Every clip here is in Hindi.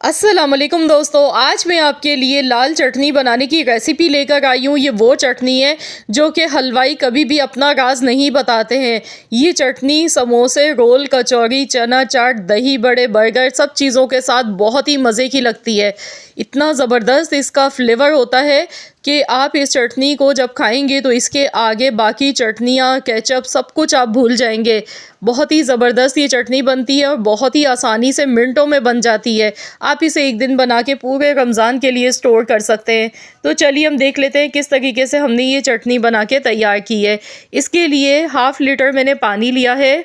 अस्सलाम वालेकुम दोस्तों, आज मैं आपके लिए लाल चटनी बनाने की रेसिपी लेकर आई हूँ। ये वो चटनी है जो कि हलवाई कभी भी अपना राज नहीं बताते हैं। ये चटनी समोसे, रोल, कचौरी, चना चाट, दही बड़े, बर्गर सब चीज़ों के साथ बहुत ही मज़े की लगती है। इतना ज़बरदस्त इसका फ्लेवर होता है कि आप इस चटनी को जब खाएंगे तो इसके आगे बाकी चटनियाँ, केचप सब कुछ आप भूल जाएंगे। बहुत ही ज़बरदस्त ये चटनी बनती है और बहुत ही आसानी से मिनटों में बन जाती है। आप इसे एक दिन बना के पूरे रमज़ान के लिए स्टोर कर सकते हैं। तो चलिए हम देख लेते हैं किस तरीके से हमने ये चटनी बना के तैयार की है। इसके लिए हाफ़ लीटर मैंने पानी लिया है।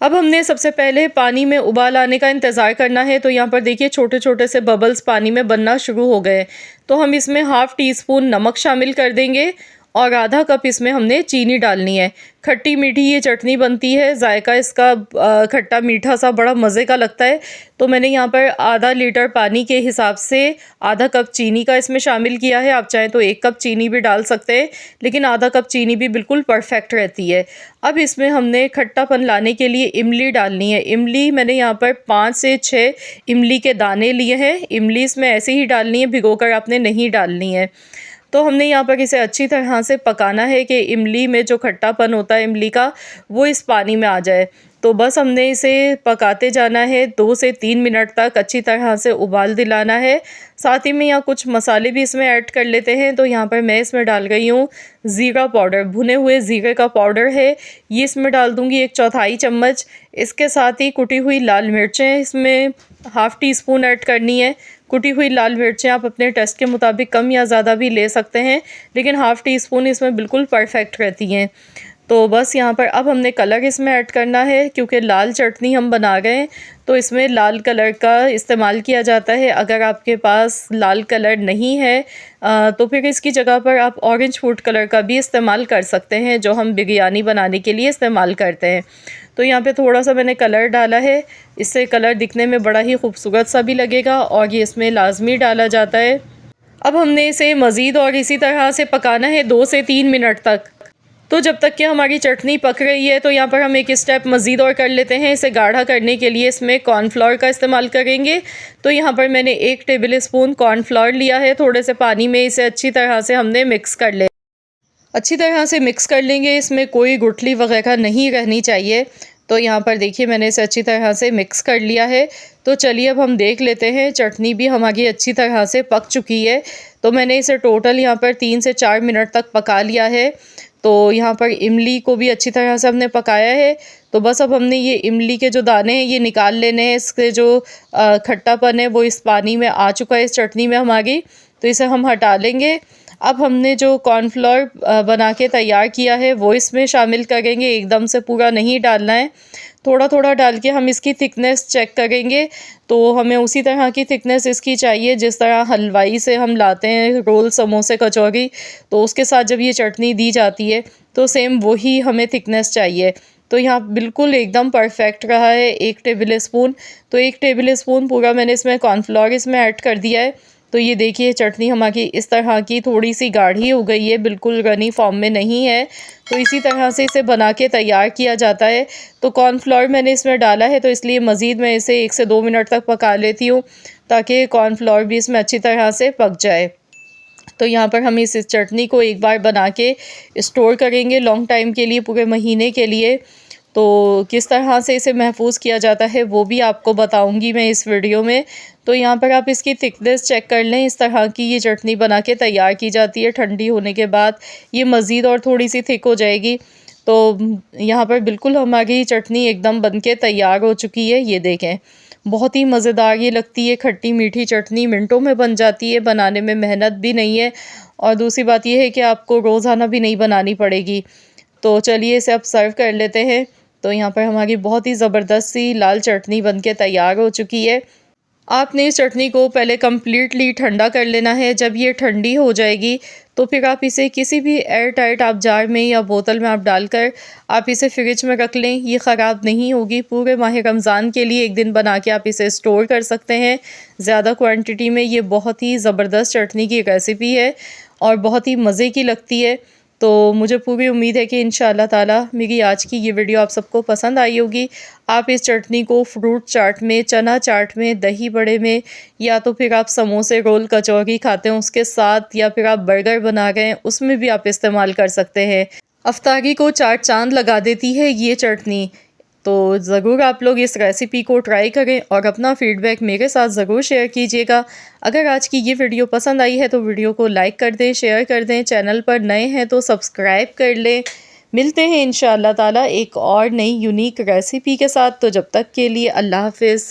अब हमने सबसे पहले पानी में उबाल आने का इंतज़ार करना है। तो यहाँ पर देखिए छोटे छोटे से बबल्स पानी में बनना शुरू हो गए। तो हम इसमें हाफ़ टी स्पून नमक शामिल कर देंगे और आधा कप इसमें हमने चीनी डालनी है। खट्टी मीठी ये चटनी बनती है, जायका इसका खट्टा मीठा सा बड़ा मज़े का लगता है। तो मैंने यहाँ पर आधा लीटर पानी के हिसाब से आधा कप चीनी का इसमें शामिल किया है। आप चाहें तो 1 कप चीनी भी डाल सकते हैं, लेकिन आधा कप चीनी भी बिल्कुल परफेक्ट रहती है। अब इसमें हमने खट्टापन लाने के लिए इमली डालनी है। इमली मैंने यहाँ पर 5 से 6 इमली के दाने लिए हैं। इमली इसमें ऐसे ही डालनी है, भिगोकर आपने नहीं डालनी है। तो हमने यहाँ पर इसे अच्छी तरह से पकाना है कि इमली में जो खट्टापन होता है इमली का, वो इस पानी में आ जाए। तो बस हमने इसे पकाते जाना है 2 से 3 मिनट तक, अच्छी तरह से उबाल दिलाना है। साथ ही में यहाँ कुछ मसाले भी इसमें ऐड कर लेते हैं। तो यहाँ पर मैं इसमें डाल गई हूँ ज़ीरा पाउडर, भुने हुए ज़ीरे का पाउडर है, ये इसमें डाल दूँगी 1/4 चम्मच। इसके साथ ही कुटी हुई लाल मिर्चें इसमें हाफ़ टी स्पून ऐड करनी है। कुटी हुई लाल मिर्चें आप अपने टेस्ट के मुताबिक कम या ज़्यादा भी ले सकते हैं, लेकिन हाफ़ टी स्पून इसमें बिल्कुल परफेक्ट रहती हैं। तो बस यहाँ पर अब हमने कलर इसमें ऐड करना है, क्योंकि लाल चटनी हम बना रहे हैं तो इसमें लाल कलर का इस्तेमाल किया जाता है। अगर आपके पास लाल कलर नहीं है तो फिर इसकी जगह पर आप ऑरेंज फूड कलर का भी इस्तेमाल कर सकते हैं, जो हम बिरयानी बनाने के लिए इस्तेमाल करते हैं। तो यहाँ पे थोड़ा सा मैंने कलर डाला है, इससे कलर दिखने में बड़ा ही खूबसूरत सा भी लगेगा और ये इसमें लाजमी डाला जाता है। अब हमने इसे मज़ीद और इसी तरह से पकाना है 2 से 3 मिनट तक। तो जब तक कि हमारी चटनी पक रही है तो यहाँ पर हम एक स्टेप मज़ीद और कर लेते हैं। इसे गाढ़ा करने के लिए इसमें कॉर्नफ्लोर का इस्तेमाल करेंगे। तो यहाँ पर मैंने 1 टेबल स्पून कॉर्नफ्लोर लिया है। थोड़े से पानी में इसे अच्छी तरह से हमने मिक्स कर ले अच्छी तरह से मिक्स कर लेंगे। इसमें कोई गुठली वगैरह नहीं रहनी चाहिए। तो यहाँ पर देखिए मैंने इसे अच्छी तरह से मिक्स कर लिया है। तो चलिए अब हम देख लेते हैं, चटनी भी हमारी अच्छी तरह से पक चुकी है। तो मैंने इसे टोटल यहाँ पर 3 से 4 मिनट तक पका लिया है। तो यहाँ पर इमली को भी अच्छी तरह से हमने पकाया है। तो बस अब हमने ये इमली के जो दाने हैं ये निकाल लेने हैं। इसके जो खट्टापन है वो इस पानी में आ चुका है, इस चटनी में हमारी। तो इसे हम हटा लेंगे। अब हमने जो कॉर्नफ्लोर बना के तैयार किया है वो इसमें शामिल करेंगे। एकदम से पूरा नहीं डालना है, थोड़ा थोड़ा डाल के हम इसकी थिकनेस चेक करेंगे। तो हमें उसी तरह की थिकनेस इसकी चाहिए जिस तरह हलवाई से हम लाते हैं रोल, समोसे, कचौरी, तो उसके साथ जब ये चटनी दी जाती है तो सेम वही हमें थिकनेस चाहिए। तो यहाँ बिल्कुल एकदम परफेक्ट रहा है 1 टेबल स्पून। तो 1 टेबल स्पून पूरा मैंने इसमें कॉर्नफ्लोर इसमें ऐड कर दिया है। तो ये देखिए चटनी हमारी इस तरह की थोड़ी सी गाढ़ी हो गई है, बिल्कुल रनी फॉर्म में नहीं है। तो इसी तरह से इसे बना के तैयार किया जाता है। तो कॉर्नफ्लोर मैंने इसमें डाला है तो इसलिए मज़ीद मैं इसे 1 से 2 मिनट तक पका लेती हूँ, ताकि कॉर्नफ्लोर भी इसमें अच्छी तरह से पक जाए। तो यहाँ पर हम इस चटनी को एक बार बना के स्टोर करेंगे लॉन्ग टाइम के लिए, पूरे महीने के लिए। तो किस तरह से इसे महफूज़ किया जाता है वो भी आपको बताऊंगी मैं इस वीडियो में। तो यहाँ पर आप इसकी थिकनेस चेक कर लें। इस तरह की ये चटनी बना के तैयार की जाती है। ठंडी होने के बाद ये मज़ीद और थोड़ी सी थिक हो जाएगी। तो यहाँ पर बिल्कुल हमारी चटनी एकदम बन के तैयार हो चुकी है। ये देखें, बहुत ही मज़ेदार ये लगती है। खट्टी मीठी चटनी मिनटों में बन जाती है, बनाने में मेहनत भी नहीं है। और दूसरी बात यह है कि आपको रोज़ाना भी नहीं बनानी पड़ेगी। तो चलिए इसे अब सर्व कर लेते हैं। तो यहाँ पर हमारी बहुत ही ज़बरदस्त सी लाल चटनी बनके तैयार हो चुकी है। आपने इस चटनी को पहले कम्प्लीटली ठंडा कर लेना है। जब ये ठंडी हो जाएगी तो फिर आप इसे किसी भी एयर टाइट आप जार में या बोतल में आप डालकर आप इसे फ्रिज में रख लें। ये ख़राब नहीं होगी। पूरे माह रमज़ान के लिए एक दिन बना के आप इसे स्टोर कर सकते हैं ज़्यादा क्वांटिटी में। ये बहुत ही ज़बरदस्त चटनी की रेसिपी है और बहुत ही मज़े की लगती है। तो मुझे पूरी उम्मीद है कि इंशाअल्लाह ताला मेरी आज की ये वीडियो आप सबको पसंद आई होगी। आप इस चटनी को फ्रूट चाट में, चना चाट में, दही बड़े में, या तो फिर आप समोसे, रोल, कचौरी खाते हैं उसके साथ, या फिर आप बर्गर बना रहे हैं उसमें भी आप इस्तेमाल कर सकते हैं। अफ्तारी को चार चाँद लगा देती है ये चटनी। तो ज़रूर आप लोग इस रेसिपी को ट्राई करें और अपना फ़ीडबैक मेरे साथ ज़रूर शेयर कीजिएगा। अगर आज की ये वीडियो पसंद आई है तो वीडियो को लाइक कर दें, शेयर कर दें, चैनल पर नए हैं तो सब्सक्राइब कर लें। मिलते हैं इंशाअल्लाह ताला एक और नई यूनिक रेसिपी के साथ, तो जब तक के लिए अल्लाह हाफ़िज़।